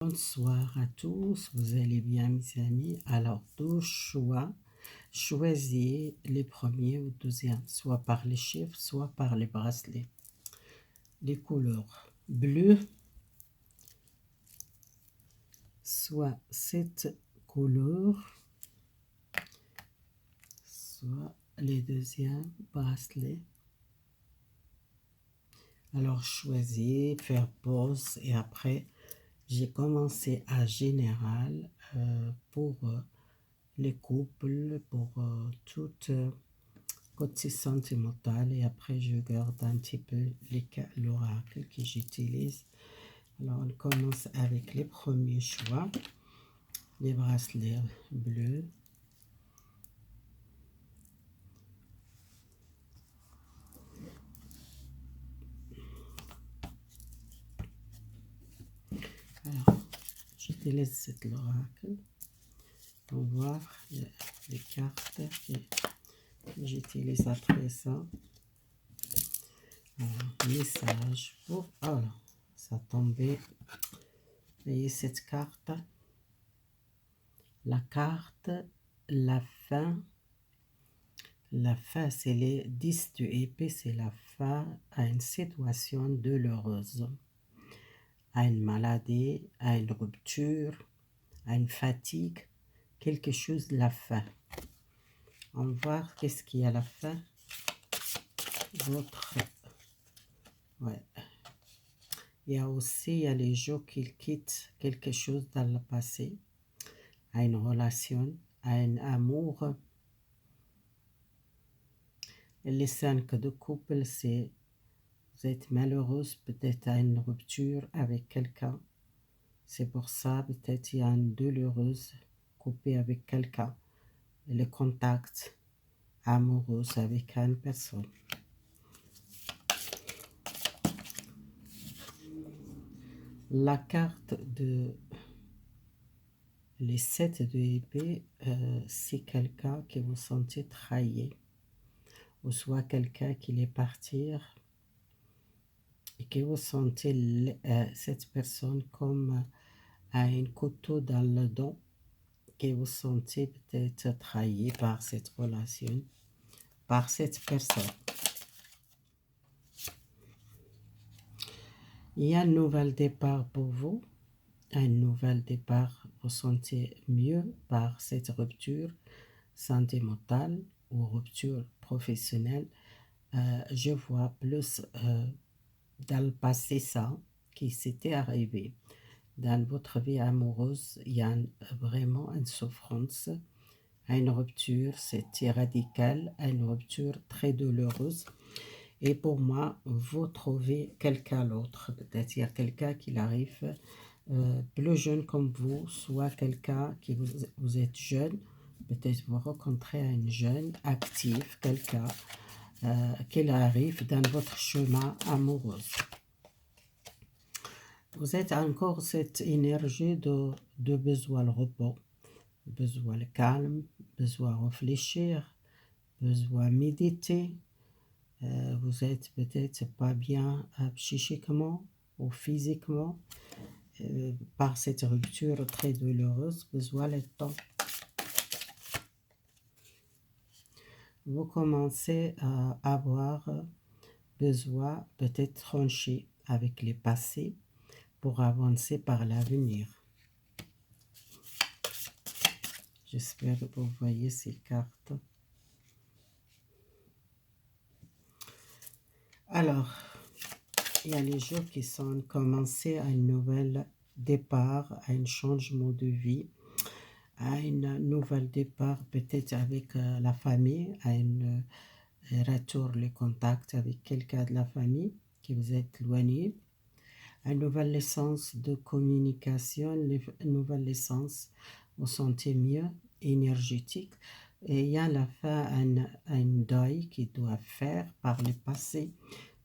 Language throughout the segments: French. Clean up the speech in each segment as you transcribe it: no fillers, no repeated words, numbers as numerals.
Bonsoir à tous, vous allez bien mes amis? Alors, deux choix, choisissez les premiers ou deuxièmes, soit par les chiffres, soit par les bracelets. Les couleurs bleu, soit cette couleur, soit les deuxièmes bracelets. Alors, choisissez, faire pause et après, j'ai commencé à général pour les couples, pour toute côté sentimental et après je garde un petit peu l'oracle que j'utilise. Alors on commence avec les premiers choix, les bracelets bleus. Alors j'utilise cet oracle pour voir les cartes que j'utilise après ça. Message pour... Oh, ça tombait. Voyez cette carte, la carte, la fin. La fin, c'est les 10 de épée, c'est la fin à une situation douloureuse, à une maladie, à une rupture, à une fatigue, quelque chose, la fin. On va voir qu'est-ce qu'il y a à la fin. Votre... Ouais. Il y a aussi les gens qui quittent quelque chose dans le passé, à une relation, à un amour. Les 5 de couple, c'est vous êtes malheureuse, peut-être à une rupture avec quelqu'un. C'est pour ça, peut-être il y a une douloureuse coupée avec quelqu'un. Le contact amoureux avec une personne. La carte de les 7 de épée, c'est quelqu'un que vous sentez trahi. Ou soit quelqu'un qui est partir et que vous sentez cette personne comme un couteau dans le dos, que vous sentez peut-être trahi par cette relation, par cette personne. Il y a un nouvel départ pour vous, un nouvel départ, vous sentez mieux par cette rupture sentimentale ou rupture professionnelle. Je vois plus dans le passé ça qui s'était arrivé. Dans votre vie amoureuse, il y a vraiment une souffrance, une rupture, c'était radical, une rupture très douloureuse. Et pour moi, vous trouvez quelqu'un d'autre. Peut-être il y a quelqu'un qui arrive plus jeune comme vous, soit quelqu'un qui vous êtes jeune. Peut-être vous rencontrez un jeune actif, quelqu'un qui arrive dans votre chemin amoureux. Vous êtes encore cette énergie de besoin de repos, besoin de calme, besoin de réfléchir, besoin de méditer. Vous êtes peut-être pas bien psychiquement ou physiquement par cette rupture très douloureuse, besoin de temps. Vous commencez à avoir besoin peut-être trancher avec les passés pour avancer par l'avenir. J'espère que vous voyez ces cartes. Alors, il y a les jours qui sont commencés à un nouvel départ, à un changement de vie, à un nouvel départ peut-être avec la famille, à un retour, le contact avec quelqu'un de la famille qui vous êtes éloigné, à une nouvelle naissance de communication, une nouvelle naissance, vous sentez mieux, énergétique. Et il y a à la fin un deuil qui doit faire par le passé,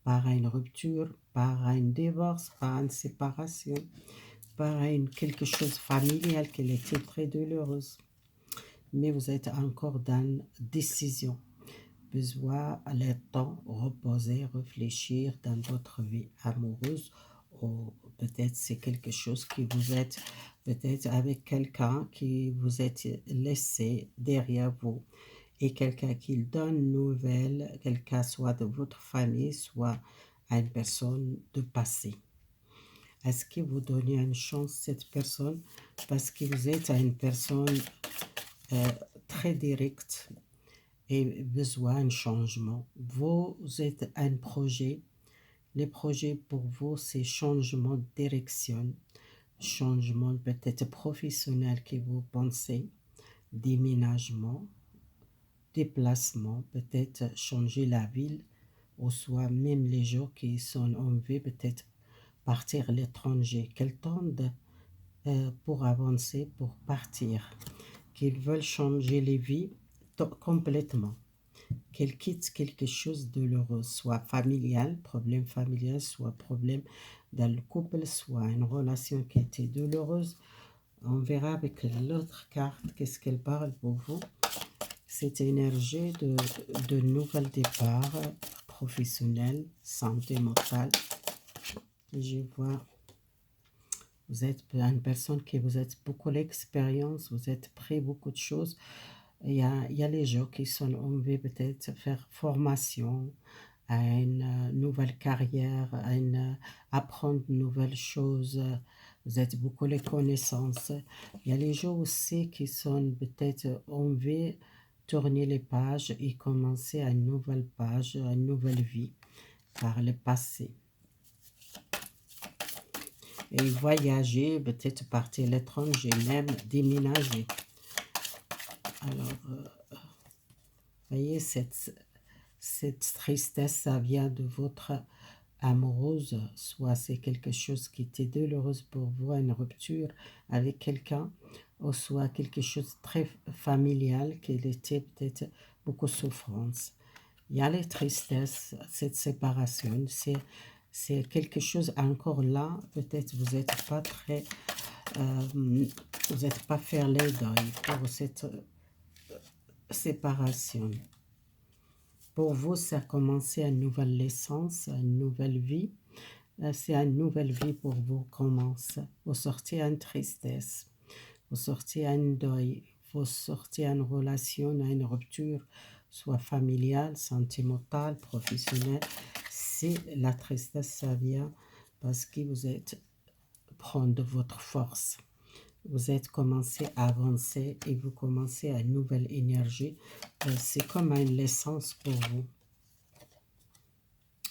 par une rupture, par un divorce, par une séparation, par quelque chose de familial qui était très douloureuse. Mais vous êtes encore dans la décision. Besoin de temps, reposer, réfléchir dans votre vie amoureuse ou Peut-être c'est quelque chose qui vous êtes, peut-être avec quelqu'un qui vous êtes laissé derrière vous et quelqu'un qui donne nouvelle, quelqu'un soit de votre famille, soit à une personne de passé. Est-ce que vous donnez une chance à cette personne parce que vous êtes à une personne euh, très directe et besoin de changement. Vous êtes un projet. Les projets pour vous, c'est changement de direction, changement peut-être professionnel que vous pensez, déménagement, déplacement, peut-être changer la ville, ou soit même les gens qui sont en vie, peut-être partir à l'étranger, qu'elles tendent pour avancer, pour partir, qu'ils veulent changer les vies complètement, qu'elles quittent quelque chose de douloureux, soit familial, problème familial, soit problème dans le couple, soit une relation qui était douloureuse. On verra avec l'autre carte qu'est-ce qu'elle parle pour vous. Cette énergie de nouvel départ professionnel, santé mentale. Je vois, vous êtes une personne qui vous êtes beaucoup l'expérience, vous êtes pris beaucoup de choses. Il y a les gens qui sont envie peut-être faire formation à une nouvelle carrière, apprendre de nouvelles choses. Vous êtes beaucoup les connaissances. Il y a les gens aussi qui sont peut-être envie tourner les pages et commencer à une nouvelle page, une nouvelle vie par le passé. Et voyager, peut-être partir à l'étranger, même déménager. Alors, voyez, cette tristesse, ça vient de votre amoureuse, soit c'est quelque chose qui était douloureuse pour vous, une rupture avec quelqu'un, ou soit quelque chose de très familial qui était peut-être beaucoup de souffrance. Il y a les tristesses, cette séparation, c'est quelque chose encore là, peut-être vous n'êtes pas très, vous n'êtes pas faire les deuils pour cette séparation. Pour vous, ça a commencé une nouvelle naissance, une nouvelle vie. C'est une nouvelle vie pour vous commence. Vous sortez une tristesse, vous sortez un deuil, vous sortez une relation, une rupture, soit familiale, sentimentale, professionnelle. C'est la tristesse, ça vient parce que vous êtes prendre votre force. Vous êtes commencé à avancer et vous commencez à une nouvelle énergie. C'est comme une naissance pour vous.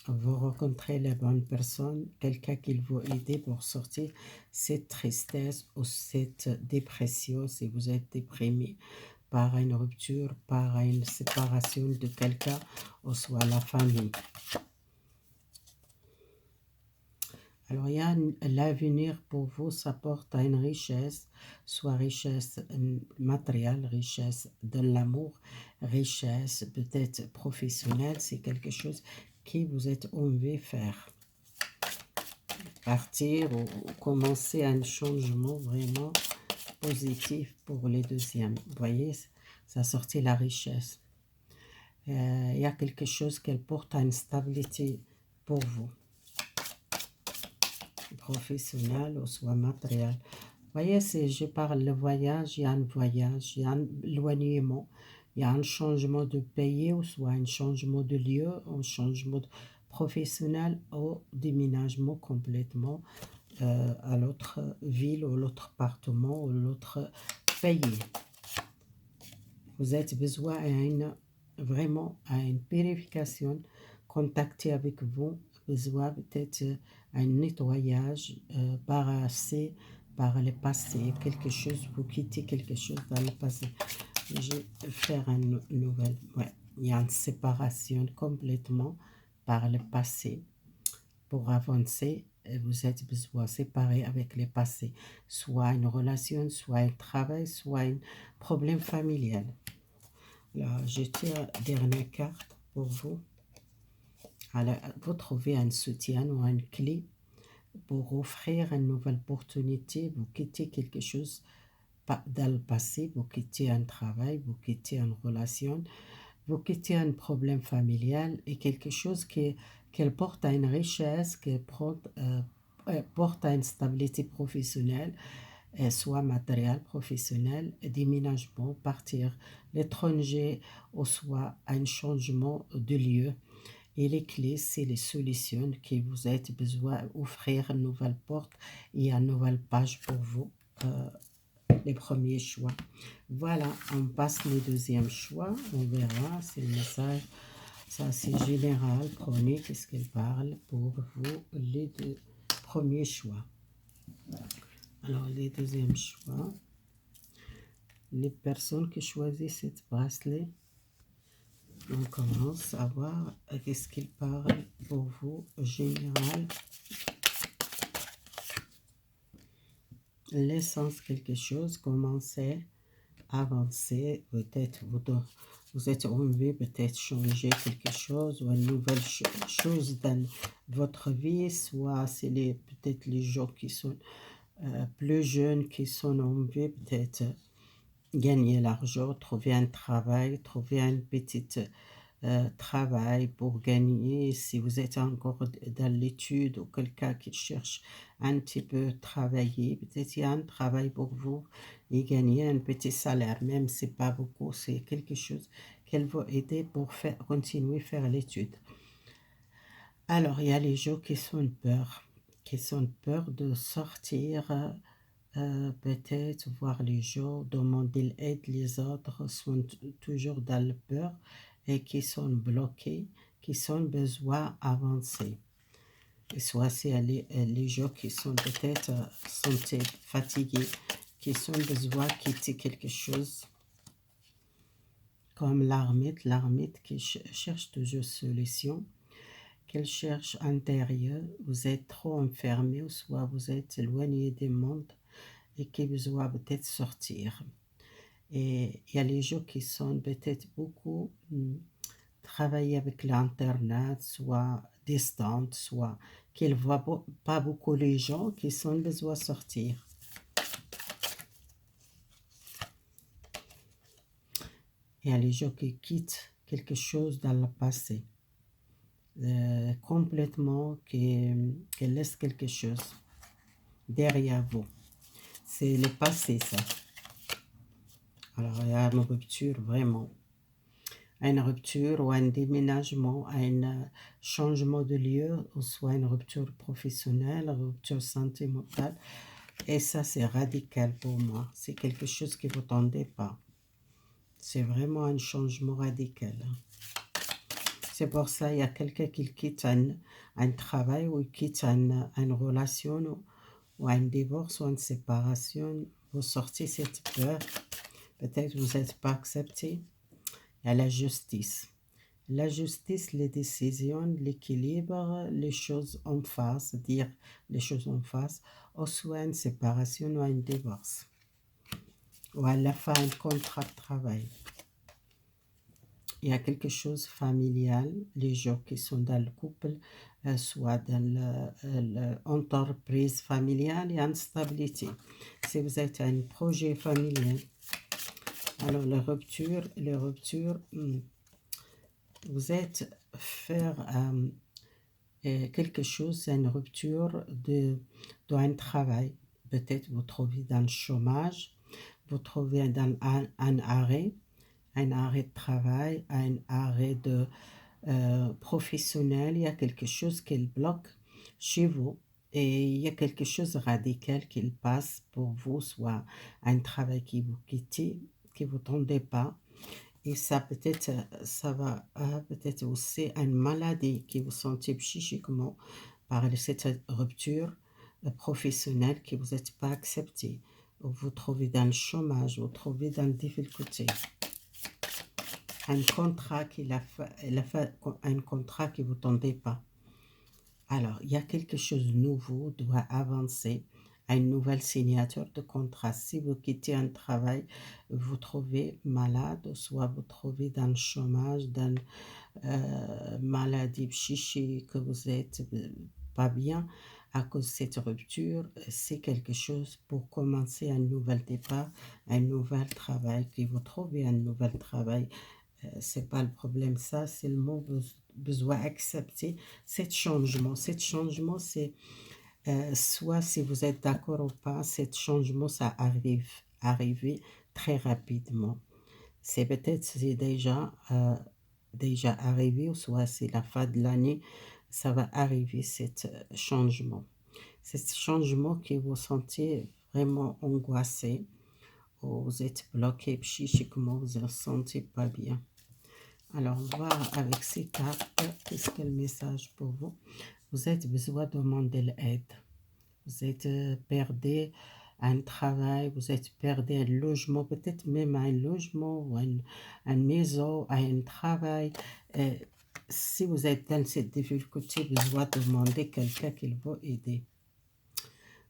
Vous rencontrez les bonnes personnes, quelqu'un qui vous aide pour sortir cette tristesse ou cette dépression si vous êtes déprimé par une rupture, par une séparation de quelqu'un ou soit la famille. Alors, il y a l'avenir pour vous, ça porte à une richesse, soit richesse matérielle, richesse de l'amour, richesse peut-être professionnelle, c'est quelque chose qui vous êtes envie de faire. Partir ou commencer un changement vraiment positif pour les deuxièmes. Vous voyez, ça sortit la richesse. Il y a quelque chose qui porte à une stabilité pour vous. Professionnel ou soit matériel. Vous voyez, si je parle de voyage, il y a un voyage, il y a un éloignement, il y a un changement de pays ou soit un changement de lieu, un changement professionnel ou déménagement complètement à l'autre ville ou l'autre appartement ou l'autre pays. Vous avez besoin vraiment à une purification, contacter avec vous, besoin peut-être un nettoyage par le passé, quelque chose, vous quittez quelque chose dans le passé. Je vais faire une nouvelle, ouais, il y a une séparation complètement par le passé. Pour avancer, vous êtes besoin de séparer avec le passé, soit une relation, soit un travail, soit un problème familial. Là, je tire la dernière carte pour vous. Alors, vous trouvez un soutien ou une clé pour offrir une nouvelle opportunité. Vous quittez quelque chose dans le passé, vous quittez un travail, vous quittez une relation, vous quittez un problème familial et quelque chose qui porte à une richesse, qui porte porte à une stabilité professionnelle, soit matérielle, professionnelle, déménagement, partir l'étranger, ou soit un changement de lieu. Et les clés, c'est les solutions que vous avez besoin d'offrir une nouvelle porte et une nouvelle page pour vous, les premiers choix. Voilà, on passe le deuxième choix, on verra, c'est le message, ça c'est général, prenez qu'est-ce qu'elle parle pour vous, les deux premiers choix. Alors, les deuxièmes choix, les personnes qui choisissent cette bracelet, on commence à voir qu'est-ce qu'il parle pour vous, général. L'essence quelque chose, commencer, avancer, peut-être vous êtes envie, peut-être changer quelque chose ou une nouvelle chose dans votre vie, soit c'est peut-être les gens qui sont plus jeunes qui sont en vie, peut-être gagner l'argent, trouver un travail, trouver un petit travail pour gagner. Si vous êtes encore dans l'étude ou quelqu'un qui cherche un petit peu travailler, peut-être il y a un travail pour vous et gagner un petit salaire, même si c'est pas beaucoup, c'est quelque chose qu'elle va aider pour continuer à faire l'étude. Alors, il y a les gens qui sont peur de sortir, peut-être voir les gens, demander l'aide, les autres sont toujours dans le peur et qui sont bloqués, qui sont besoin d'avancer. Et soit c'est les gens qui sont peut-être sont fatigués, qui sont besoin de quitter quelque chose, comme l'ermite qui cherche toujours solution, qu'elle cherche intérieur, vous êtes trop enfermé, ou soit vous êtes éloigné du monde et qui besoin peut-être sortir. Et il y a les gens qui sont peut-être beaucoup travailler avec l'internet, soit distante, soit qu'ils ne voient pas beaucoup les gens qui sont besoin de sortir. Il y a les gens qui quittent quelque chose dans le passé, complètement, qui laissent quelque chose derrière vous. C'est le passé, ça. Alors, il y a une rupture, vraiment. Une rupture ou un déménagement, un changement de lieu, ou soit une rupture professionnelle, une rupture sentimentale. Et ça, c'est radical pour moi. C'est quelque chose que vous n'entendez pas. C'est vraiment un changement radical. C'est pour ça qu'il y a quelqu'un qui quitte un travail ou quitte une relation ou un divorce ou une séparation. Vous sortez cette peur. Peut-être vous n'êtes pas accepté. Il y a la justice. La justice, les décisions, l'équilibre, les choses en face, dire les choses en face, ou soit une séparation ou un divorce, ou à la fin un contrat de travail. Il y a quelque chose familial, les gens qui sont dans le couple, soit dans l'entreprise familiale, il y a une stabilité. Si vous êtes un projet familial, alors les ruptures, vous êtes faire quelque chose, une rupture d'un travail. Peut-être vous trouvez dans le chômage, vous trouvez dans un arrêt de travail, un arrêt professionnel, il y a quelque chose qui bloque chez vous et il y a quelque chose de radical qui passe pour vous, soit un travail qui vous quitte, qui vous tendez pas. Et ça peut-être, ça va peut-être aussi une maladie qui vous sentez psychiquement par cette rupture professionnelle que vous n'êtes pas accepté. Vous vous trouvez dans le chômage, vous vous trouvez dans la difficulté. Un contrat un contrat qui vous tendez pas. Alors, il y a quelque chose de nouveau, doit avancer à une nouvelle signature de contrat. Si vous quittez un travail, vous trouvez malade, soit vous trouvez dans le chômage, dans maladie psychique, que vous êtes pas bien à cause de cette rupture, c'est quelque chose pour commencer un nouvel départ, un nouvel travail, que vous trouvez un nouvel travail. C'est pas le problème, ça, c'est le mot besoin accepter ce changement. Ce changement, c'est Soit si vous êtes d'accord ou pas, ce changement, ça arriver très rapidement. C'est peut-être c'est déjà arrivé, ou soit c'est la fin de l'année, ça va arriver, cet changement. C'est ce changement que vous sentez vraiment angoissé, ou vous êtes bloqué psychiquement, vous ne vous sentez pas bien. Alors, on va voir avec ces cartes, qu'est-ce que le message pour vous? Vous avez besoin de demander l'aide. Vous êtes perdu à un travail, vous êtes perdu à un logement, peut-être même à un logement ou à une maison, à un travail. Euh, si vous êtes dans cette difficulté, vous devez demander quelqu'un qui va aider.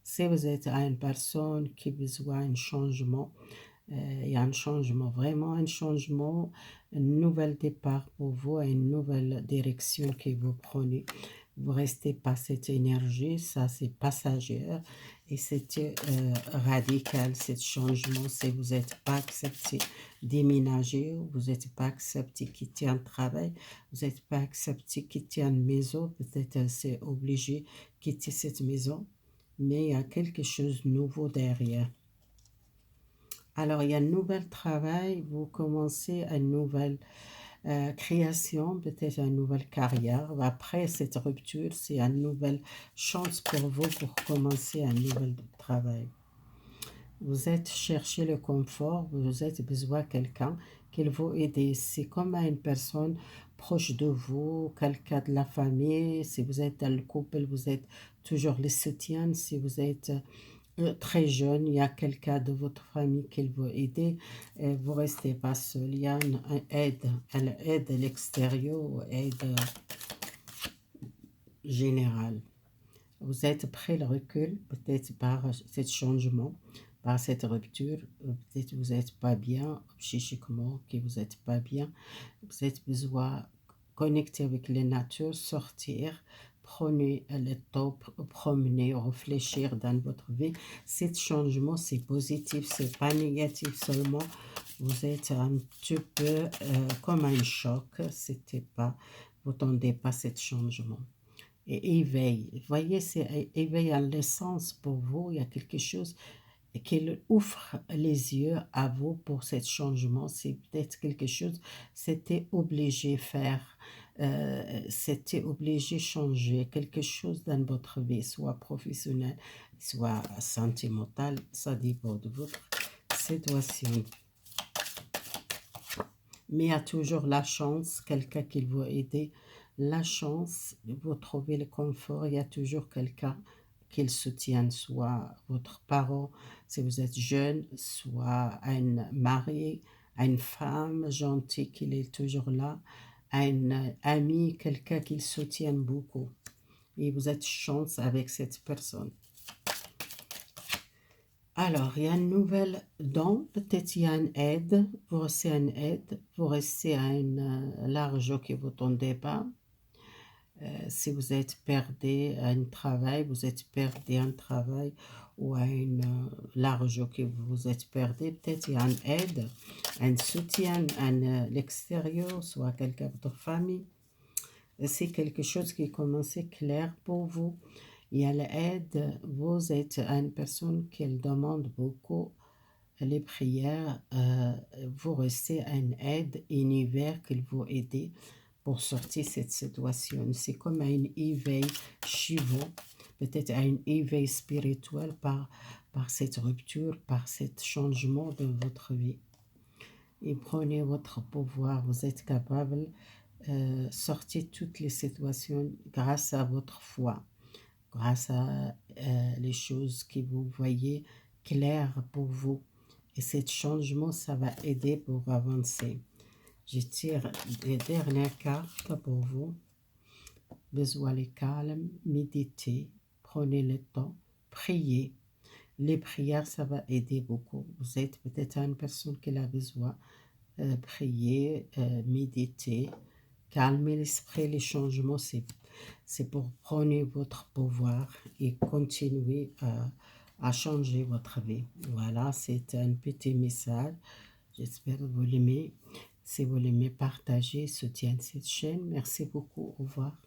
Si vous êtes à une personne qui a besoin d'un changement, il y a un changement, vraiment un changement, un nouvel départ pour vous, une nouvelle direction que vous prenez. Vous restez pas cette énergie, ça c'est passager et c'est radical, ce changement. Si vous n'êtes pas accepté déménager, vous n'êtes pas accepté quitter un travail, vous n'êtes pas accepté quitter une maison, peut-être c'est obligé quitter cette maison, mais il y a quelque chose de nouveau derrière. Alors, il y a un nouvel travail, vous commencez une nouvelle création, peut-être une nouvelle carrière. Après cette rupture, c'est une nouvelle chance pour vous pour commencer un nouvel travail. Vous êtes cherché le confort, vous avez besoin de quelqu'un qui vous aide. C'est comme une personne proche de vous, quelqu'un de la famille. Si vous êtes dans le couple, vous êtes toujours le soutien. Si vous êtes très jeune, il y a quelqu'un de votre famille qui vous aide, et vous ne restez pas seul. Il y a une aide à l'extérieur, aide générale. Vous êtes prêt le recul, peut-être par ce changement, par cette rupture, peut-être vous n'êtes pas bien psychiquement, que vous n'êtes pas bien, vous êtes besoin de connecter avec la nature, sortir, prenez le temps, promener, réfléchir dans votre vie. Ce changement, c'est positif, c'est pas négatif seulement. Vous êtes un petit peu comme un choc, c'était pas, vous n'attendez pas ce changement. Et éveil, vous voyez, c'est éveil à l'essence pour vous, il y a quelque chose qui ouvre les yeux à vous pour ce changement. C'est peut-être quelque chose, c'était obligé faire, c'était obligé changer quelque chose dans votre vie, soit professionnel, soit sentimental, ça dépend de votre situation. Mais il y a toujours la chance, quelqu'un qui va aider. La chance, vous trouvez le confort, il y a toujours quelqu'un qui le soutient, soit votre parent, si vous êtes jeune, soit un mari, une femme gentille qui est toujours là, un ami, quelqu'un qui le soutient beaucoup. Et vous êtes chance avec cette personne. Alors, il y a une nouvelle don, peut-être il y a une aide, vous restez à une aide, vous restez à l'argent que vous ne tendez pas. Si vous êtes perdu à un travail, vous êtes perdu à un travail ou à l'argent que vous êtes perdu, peut-être il y a une aide, un soutien à l'extérieur, soit quelqu'un de votre famille. C'est quelque chose qui commence clair pour vous. Il y a l'aide, vous êtes une personne qui demande beaucoup les prières, vous restez à une aide, univers qui vous aide pour sortir de cette situation. C'est comme un éveil chez vous, peut-être un éveil spirituel par cette rupture, par ce changement de votre vie. Et prenez votre pouvoir, vous êtes capable de sortir toutes les situations grâce à votre foi, grâce à les choses que vous voyez claires pour vous. Et ce changement, ça va aider pour avancer. Je tire les dernières cartes pour vous. Besoin de calme, méditez, prenez le temps, priez. Les prières, ça va aider beaucoup. Vous êtes peut-être une personne qui a besoin de prier, méditer, calmer l'esprit. Les changements, c'est pour prendre votre pouvoir et continuer à changer votre vie. Voilà, c'est un petit message. J'espère que vous l'aimez. Si vous l'aimez, partagez, soutenez cette chaîne. Merci beaucoup. Au revoir.